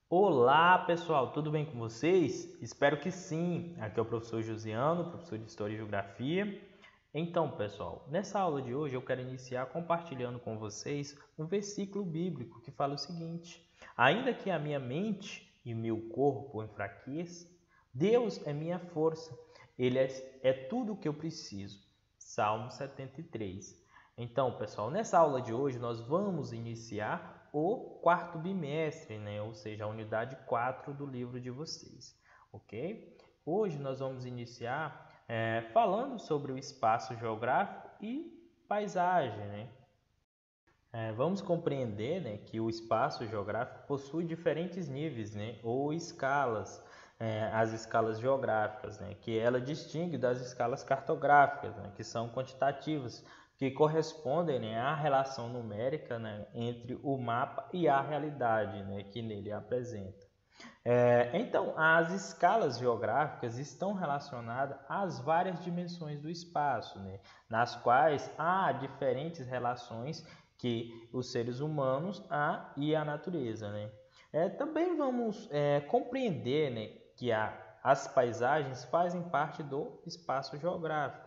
Olá pessoal, tudo bem com vocês? Espero que sim. Aqui é o professor Josiano, professor de História e Geografia. Então, pessoal, nessa aula de hoje eu quero iniciar compartilhando com vocês um versículo bíblico que fala o seguinte: ainda que a minha mente e meu corpo enfraqueçam, Deus é minha força, Ele é tudo o que eu preciso. Salmo 73. Então, pessoal, nessa aula de hoje nós vamos iniciar o quarto bimestre, né? Ou seja, a unidade 4 do livro de vocês, ok? Hoje nós vamos iniciar falando sobre o espaço geográfico e paisagem, né? Vamos compreender, né, que o espaço geográfico possui diferentes níveis, né, ou escalas, as escalas geográficas, né, que ela distingue das escalas cartográficas, né, que são quantitativas, que correspondem, né, à relação numérica, né, entre o mapa e a realidade, né, que nele apresenta. Então, as escalas geográficas estão relacionadas às várias dimensões do espaço, né, nas quais há diferentes relações que os seres humanos e a natureza. Né? Também vamos compreender, né, que as paisagens fazem parte do espaço geográfico.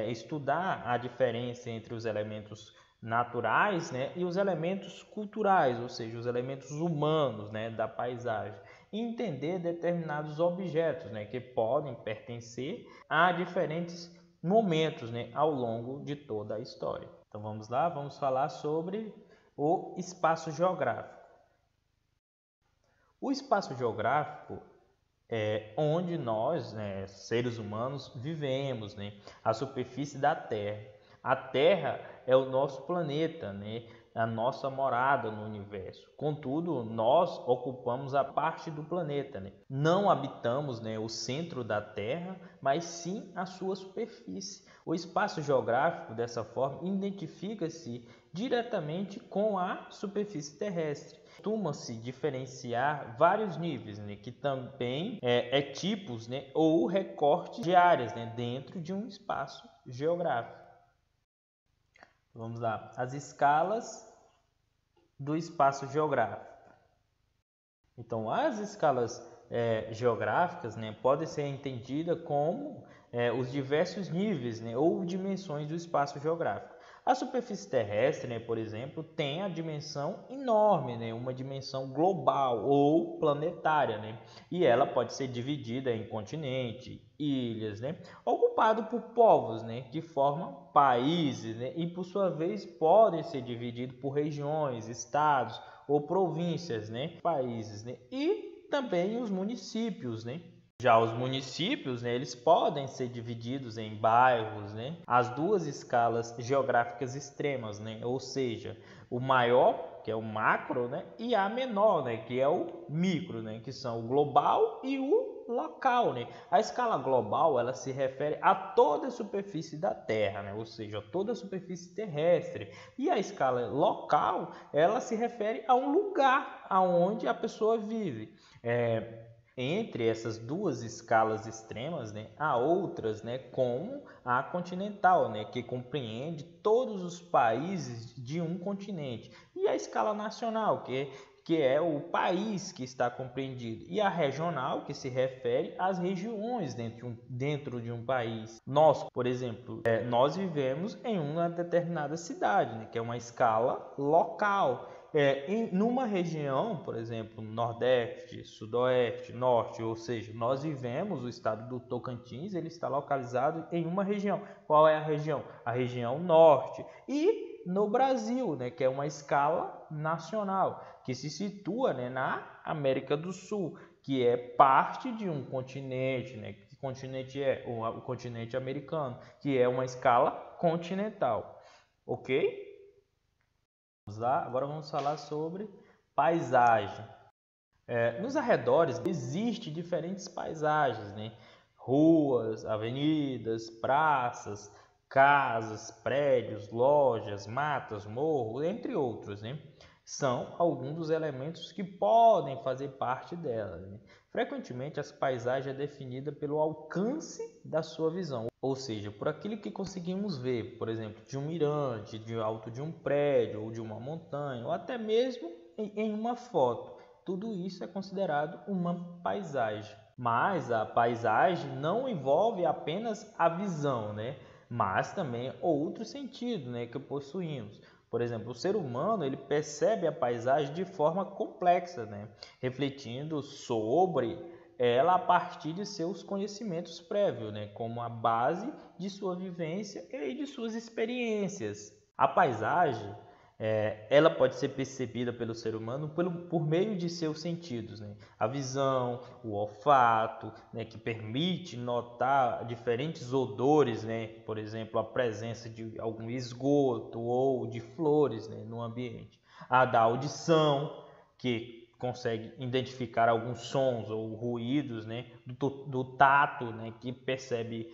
Estudar a diferença entre os elementos naturais, né, e os elementos culturais, ou seja, os elementos humanos, né, da paisagem. E entender determinados objetos, né, que podem pertencer a diferentes momentos, né, ao longo de toda a história. Então vamos lá, vamos falar sobre o espaço geográfico. O espaço geográfico é onde nós, né, seres humanos, vivemos, né, a superfície da Terra. A Terra é o nosso planeta, né, a nossa morada no universo. Contudo, nós ocupamos a parte do planeta, né? Não habitamos, né, o centro da Terra, mas sim a sua superfície. O espaço geográfico, dessa forma, identifica-se diretamente com a superfície terrestre. Costuma-se diferenciar vários níveis, né, que também tipos, né, ou recortes de áreas, né, dentro de um espaço geográfico. Vamos lá, as escalas do espaço geográfico. Então, as escalas geográficas, né, podem ser entendidas como os diversos níveis, né, ou dimensões do espaço geográfico. A superfície terrestre, né, por exemplo, tem a dimensão enorme, né, uma dimensão global ou planetária, né, e ela pode ser dividida em continente, ilhas, né, ocupado por povos, né, que formam países, né, e por sua vez podem ser divididos por regiões, estados ou províncias, né, países, né, e também os municípios, né. Já os municípios, né, eles podem ser divididos em bairros, né, as duas escalas geográficas extremas, né, ou seja, o maior, que é o macro, né, e a menor, né, que é o micro, né, que são o global e o local, né. A escala global, ela se refere a toda a superfície da Terra, né, ou seja, toda a superfície terrestre. E a escala local, ela se refere a um lugar aonde a pessoa vive. Entre essas duas escalas extremas, né, há outras, né, como a continental, né, que compreende todos os países de um continente, e a escala nacional, que é o país que está compreendido, e a regional, que se refere às regiões dentro de um país. Nós, por exemplo, nós vivemos em uma determinada cidade, né, que é uma escala local. Numa região, por exemplo, Nordeste, Sudoeste, Norte, ou seja, nós vivemos, o estado do Tocantins, ele está localizado em uma região. Qual é a região? A região Norte. E no Brasil, né, que é uma escala nacional, que se situa, né, na América do Sul, que é parte de um continente, né? Que continente é? O continente americano, que é uma escala continental. Ok? Vamos lá, agora vamos falar sobre paisagem. Nos arredores existem diferentes paisagens, né? Ruas, avenidas, praças, casas, prédios, lojas, matas, morros, entre outros, né? São alguns dos elementos que podem fazer parte dela, né? Frequentemente, as paisagens é definida pelo alcance da sua visão, ou seja, por aquilo que conseguimos ver, por exemplo, de um mirante, de alto de um prédio, ou de uma montanha, ou até mesmo em uma foto. tudo isso é considerado uma paisagem. Mas a paisagem não envolve apenas a visão, né? Mas também outro sentido, né, que possuímos. Por exemplo, o ser humano ele percebe a paisagem de forma complexa, né, refletindo sobre ela a partir de seus conhecimentos prévios, né, como a base de sua vivência e de suas experiências. A paisagem ela pode ser percebida pelo ser humano por meio de seus sentidos, né? A visão, o olfato, né, que permite notar diferentes odores, né? Por exemplo, a presença de algum esgoto ou de flores, né, no ambiente. A da audição, que consegue identificar alguns sons ou ruídos, né? Do tato, né, que percebe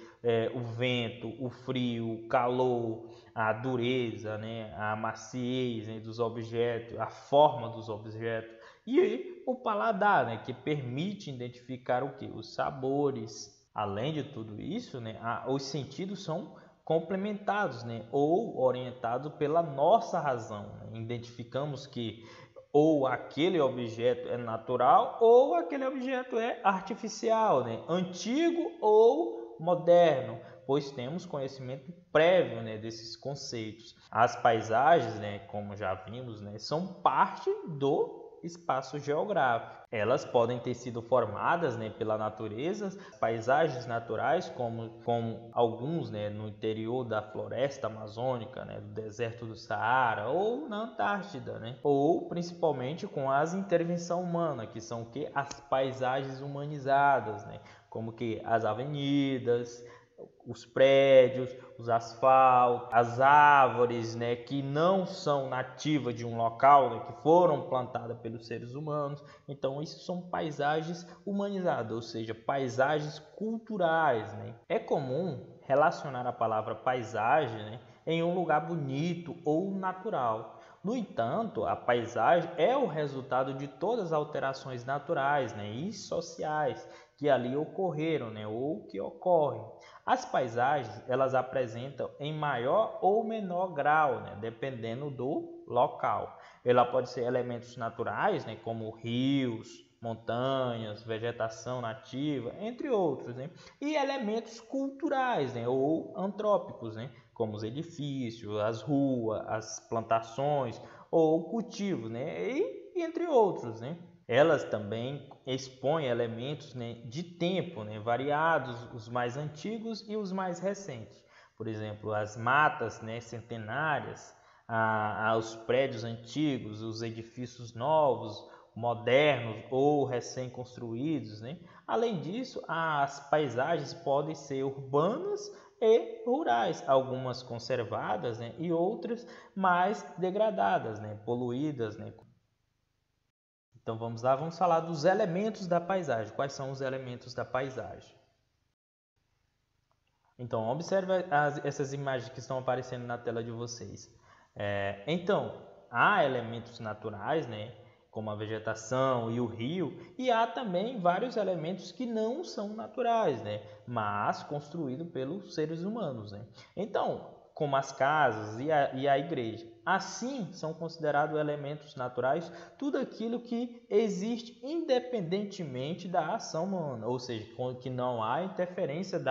o vento, o frio, o calor, a dureza, né, a maciez, né, dos objetos, a forma dos objetos, e aí, o paladar, né, que permite identificar o que? Os sabores. Além de tudo isso, né, os sentidos são complementados, né, ou orientados pela nossa razão, né? Identificamos que ou aquele objeto é natural ou aquele objeto é artificial, né? Antigo ou moderno, pois temos conhecimento prévio, né, desses conceitos. As paisagens, né, como já vimos, né, são parte do espaço geográfico. Elas podem ter sido formadas, né, pela natureza, paisagens naturais, como alguns, né, no interior da floresta amazônica, né, do deserto do Saara ou na Antártida, né, ou principalmente com as intervenção humana, que são que as paisagens humanizadas, né, como que as avenidas, os prédios, os asfaltos, as árvores, né, que não são nativas de um local, né, que foram plantadas pelos seres humanos. Então, isso são paisagens humanizadas, ou seja, paisagens culturais, né? É comum relacionar a palavra paisagem, né, em um lugar bonito ou natural. No entanto, a paisagem é o resultado de todas as alterações naturais, né, e sociais que ali ocorreram, né, ou que ocorrem. As paisagens, elas apresentam em maior ou menor grau, né, dependendo do local. Ela pode ser elementos naturais, né, como rios, montanhas, vegetação nativa, entre outros, né? E elementos culturais, né, ou antrópicos, né, como os edifícios, as ruas, as plantações ou cultivos, né, e entre outros, né? Elas também expõem elementos, né, de tempo, né, variados, os mais antigos e os mais recentes. Por exemplo, as matas, né, centenárias, os prédios antigos, os edifícios novos, modernos ou recém-construídos, né? Além disso, as paisagens podem ser urbanas e rurais, algumas conservadas, né, e outras mais degradadas, né, poluídas, né. Então vamos lá, vamos falar dos elementos da paisagem. Quais são os elementos da paisagem? Então observe essas imagens que estão aparecendo na tela de vocês. Então há elementos naturais, né, como a vegetação e o rio, e há também vários elementos que não são naturais, né, mas construídos pelos seres humanos, né. Então, como as casas e a igreja. Assim, são considerados elementos naturais tudo aquilo que existe independentemente da ação humana, ou seja, que não há interferência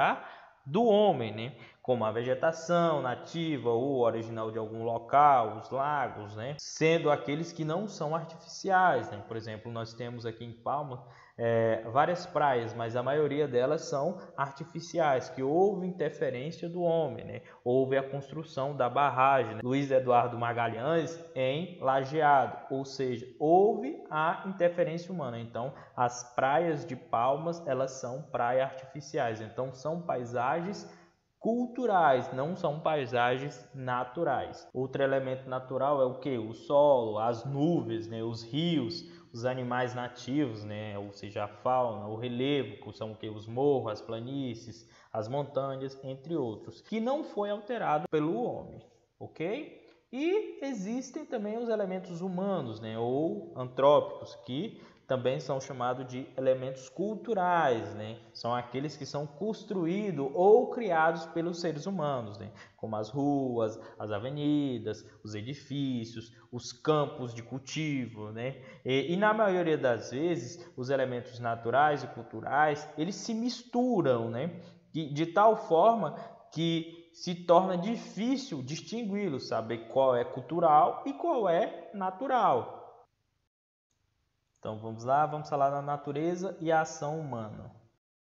do homem, né? Como a vegetação nativa ou original de algum local, os lagos, né? Sendo aqueles que não são artificiais, né? Por exemplo, nós temos aqui em Palma várias praias, mas a maioria delas são artificiais, que houve interferência do homem, né? Houve a construção da barragem, né? Luiz Eduardo Magalhães em Lajeado, ou seja, houve a interferência humana. Então, as praias de Palmas, elas são praias artificiais, então são paisagens culturais, não são paisagens naturais. Outro elemento natural é o que? O solo, as nuvens, né? Os rios, os animais nativos, né? Ou seja, a fauna, o relevo, que são o que? Os morros, as planícies, as montanhas, entre outros, que não foi alterado pelo homem, ok? E existem também os elementos humanos, né? Ou antrópicos, que também são chamados de elementos culturais, né? São aqueles que são construídos ou criados pelos seres humanos, né? Como as ruas, as avenidas, os edifícios, os campos de cultivo, né? E na maioria das vezes, os elementos naturais e culturais, eles se misturam, né? De tal forma que se torna difícil distingui-los, saber qual é cultural e qual é natural. Então vamos lá, vamos falar da natureza e a ação humana.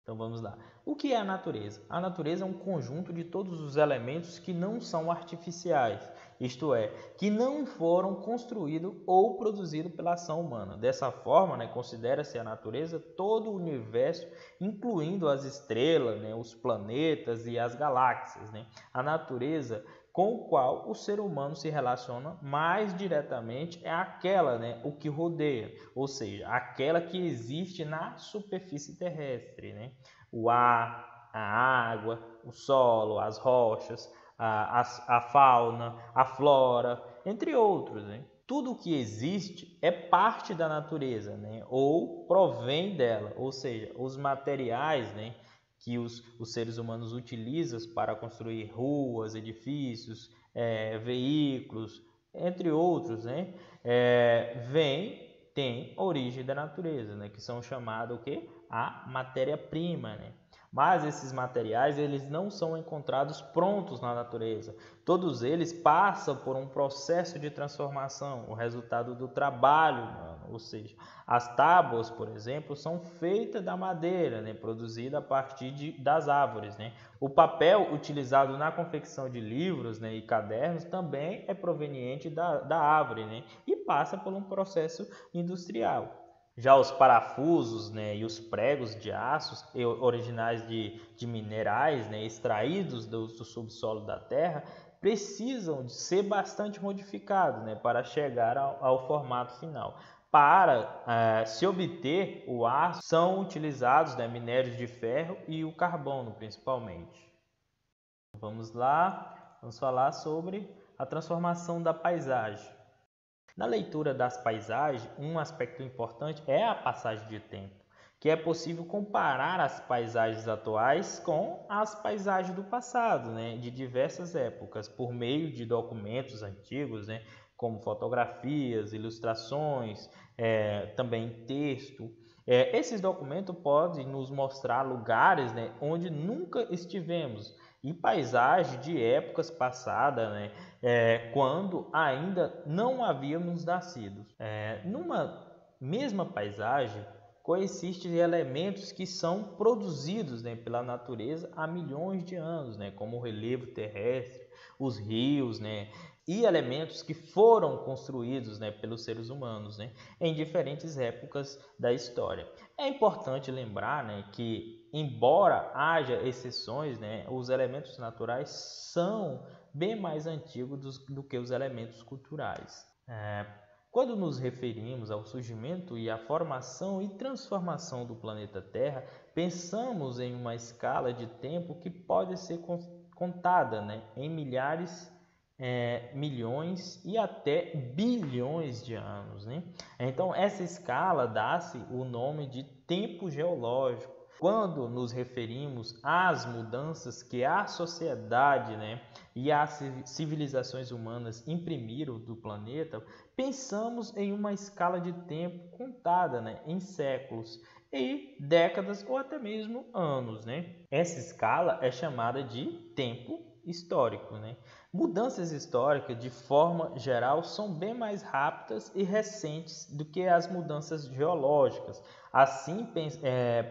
Então vamos lá. O que é a natureza? A natureza é um conjunto de todos os elementos que não são artificiais, isto é, que não foram construídos ou produzidos pela ação humana. Dessa forma, né, considera-se a natureza todo o universo, incluindo as estrelas, né, os planetas e as galáxias, né? A natureza com o qual o ser humano se relaciona mais diretamente é aquela, né, o que rodeia, ou seja, aquela que existe na superfície terrestre, né? O ar, a água, o solo, as rochas, a fauna, a flora, entre outros, né? Tudo o que existe é parte da natureza, né? Ou provém dela, ou seja, os materiais, né, que os seres humanos utilizam para construir ruas, edifícios, veículos, entre outros, né? Tem origem da natureza, né? Que são chamados o quê? A matéria-prima, né? Mas esses materiais eles não são encontrados prontos na natureza. Todos eles passam por um processo de transformação, o resultado do trabalho humano. Ou seja, as tábuas, por exemplo, são feitas da madeira, né, produzida a partir das árvores, né? O papel utilizado na confecção de livros, né, e cadernos também é proveniente da árvore, né, e passa por um processo industrial. Já os parafusos, né, e os pregos de aços originais de minerais, né, extraídos do subsolo da Terra, precisam de ser bastante modificados, né, para chegar ao formato final. Para se obter o aço, são utilizados, né, minérios de ferro e o carbono, principalmente. Vamos lá, vamos falar sobre a transformação da paisagem. Na leitura das paisagens, um aspecto importante é a passagem de tempo, que é possível comparar as paisagens atuais com as paisagens do passado, né, de diversas épocas, por meio de documentos antigos, né, como fotografias, ilustrações, também texto. Esses documentos podem nos mostrar lugares, né, onde nunca estivemos, e paisagens de épocas passadas, né, quando ainda não havíamos nascido. Numa mesma paisagem, coexistem elementos que são produzidos, né, pela natureza há milhões de anos, né, como o relevo terrestre, os rios, né, e elementos que foram construídos, né, pelos seres humanos, né, em diferentes épocas da história. É importante lembrar, né, que, embora haja exceções, né, os elementos naturais são bem mais antigos do que os elementos culturais. Quando nos referimos ao surgimento e à formação e transformação do planeta Terra, pensamos em uma escala de tempo que pode ser contada, né, em milhares, milhões e até bilhões de anos, né? Então, essa escala dá-se o nome de tempo geológico. Quando nos referimos às mudanças que a sociedade, né, e as civilizações humanas imprimiram do planeta, pensamos em uma escala de tempo contada, né, em séculos e décadas ou até mesmo anos, né? Essa escala é chamada de tempo histórico, né? Mudanças históricas, de forma geral, são bem mais rápidas e recentes do que as mudanças geológicas. Assim,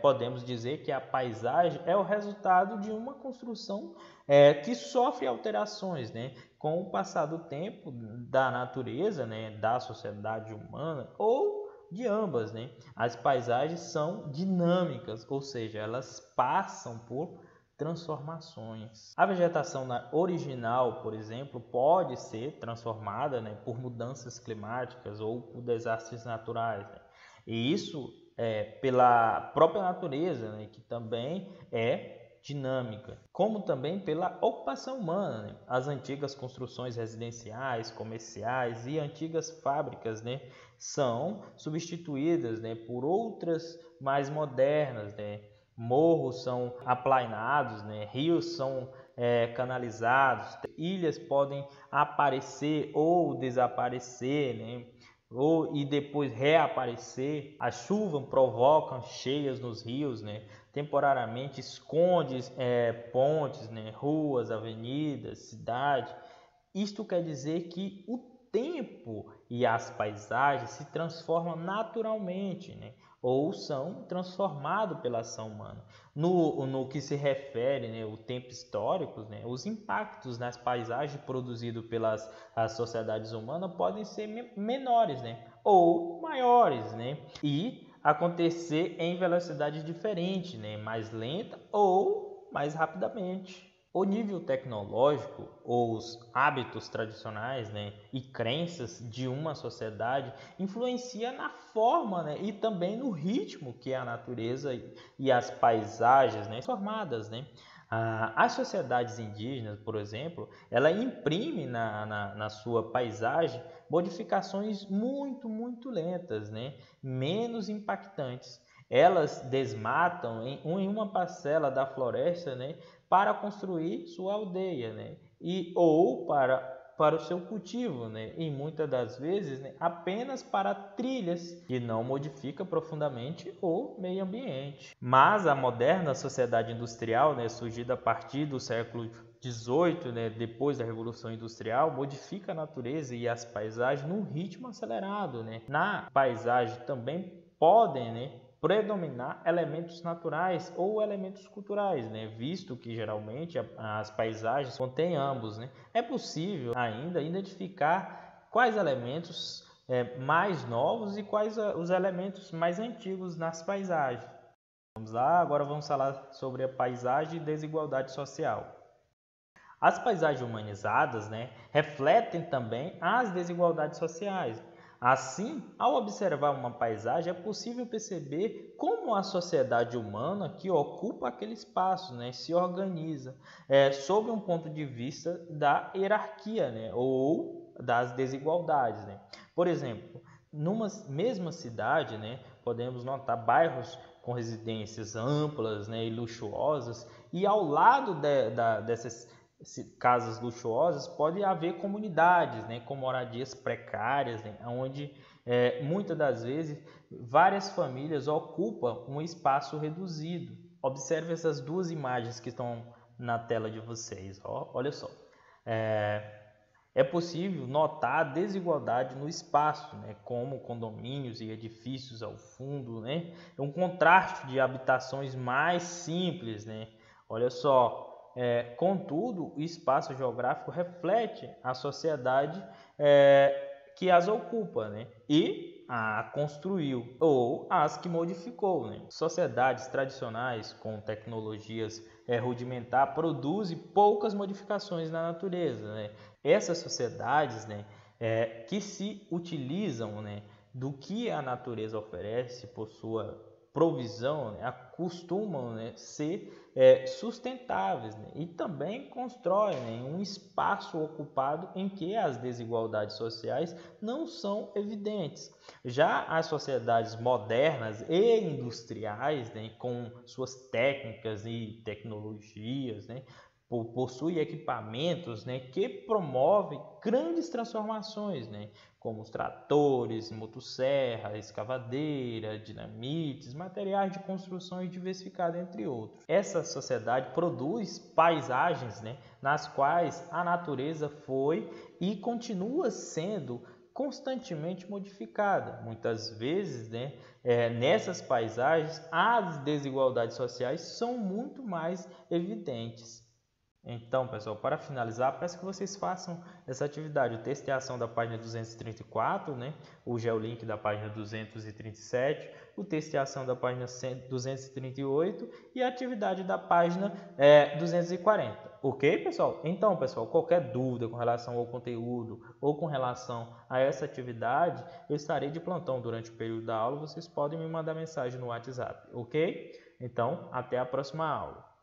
podemos dizer que a paisagem é o resultado de uma construção que sofre alterações, né, com o passar do tempo da natureza, né, da sociedade humana ou de ambas, né? As paisagens são dinâmicas, ou seja, elas passam por transformações. A vegetação original, por exemplo, pode ser transformada, né, por mudanças climáticas ou por desastres naturais, né? E isso pela própria natureza, né, que também é dinâmica, como também pela ocupação humana, né? As antigas construções residenciais, comerciais e antigas fábricas, né, são substituídas, né, por outras mais modernas, né? Morros são aplainados, né? Rios são canalizados, ilhas podem aparecer ou desaparecer, né? E depois reaparecer. A chuva provoca cheias nos rios, né? Temporariamente esconde pontes, né? Ruas, avenidas, cidade. Isto quer dizer que o tempo e as paisagens se transformam naturalmente, né? Ou são transformados pela ação humana. No que se refere, né, o tempo histórico, né, os impactos nas paisagens produzidos pelas as sociedades humanas podem ser menores, né, ou maiores, né, e acontecer em velocidade diferente, né, mais lenta ou mais rapidamente. O nível tecnológico, ou os hábitos tradicionais, né, e crenças de uma sociedade influencia na forma, né, e também no ritmo que a natureza e as paisagens, né, formadas, né. As sociedades indígenas, por exemplo, ela imprime na sua paisagem modificações muito lentas, né, menos impactantes. Elas desmatam em uma parcela da floresta, né, para construir sua aldeia, né, ou para o seu cultivo, né, e muitas das vezes, né, apenas para trilhas, que não modifica profundamente o meio ambiente. Mas a moderna sociedade industrial, né, surgida a partir do século XVIII, né, depois da Revolução Industrial, modifica a natureza e as paisagens num ritmo acelerado, né. Na paisagem também podem, né, predominar elementos naturais ou elementos culturais, né? Visto que geralmente as paisagens contêm ambos, né? É possível ainda identificar quais elementos mais novos e quais os elementos mais antigos nas paisagens. Vamos lá, agora vamos falar sobre a paisagem e desigualdade social. As paisagens humanizadas, né, refletem também as desigualdades sociais. Assim, ao observar uma paisagem, é possível perceber como a sociedade humana que ocupa aquele espaço, né, se organiza sob um ponto de vista da hierarquia, né, ou das desigualdades, né. Por exemplo, numa mesma cidade, né, podemos notar bairros com residências amplas, né, e luxuosas, e ao lado dessas casas luxuosas, pode haver comunidades, né, com moradias precárias, né, onde muitas das vezes várias famílias ocupam um espaço reduzido. Observe essas duas imagens que estão na tela de vocês. Olha só. É possível notar a desigualdade no espaço, né, como condomínios e edifícios ao fundo, né, um contraste de habitações mais simples, né. Olha só. Contudo, o espaço geográfico reflete a sociedade que as ocupa, né, e a construiu ou as que modificou, né. Sociedades tradicionais com tecnologias rudimentar produzem poucas modificações na natureza, né. Essas sociedades, né, que se utilizam, né, do que a natureza oferece por sua provisão, né, costumam, né, ser sustentáveis, né, e também constroem, né, um espaço ocupado em que as desigualdades sociais não são evidentes. Já as sociedades modernas e industriais, né, com suas técnicas e tecnologias, né, possui equipamentos, né, que promovem grandes transformações, né, como os tratores, motosserra, escavadeira, dinamites, materiais de construção diversificados, entre outros. Essa sociedade produz paisagens, né, nas quais a natureza foi e continua sendo constantemente modificada. Muitas vezes, né, nessas paisagens, as desigualdades sociais são muito mais evidentes. Então, pessoal, para finalizar, peço que vocês façam essa atividade. O texto de ação da página 234, né? O geolink da página 237, o texto de ação da página 238 e a atividade da página 240. Ok, pessoal? Então, pessoal, qualquer dúvida com relação ao conteúdo ou com relação a essa atividade, eu estarei de plantão durante o período da aula. Vocês podem me mandar mensagem no WhatsApp, ok? Então, até a próxima aula.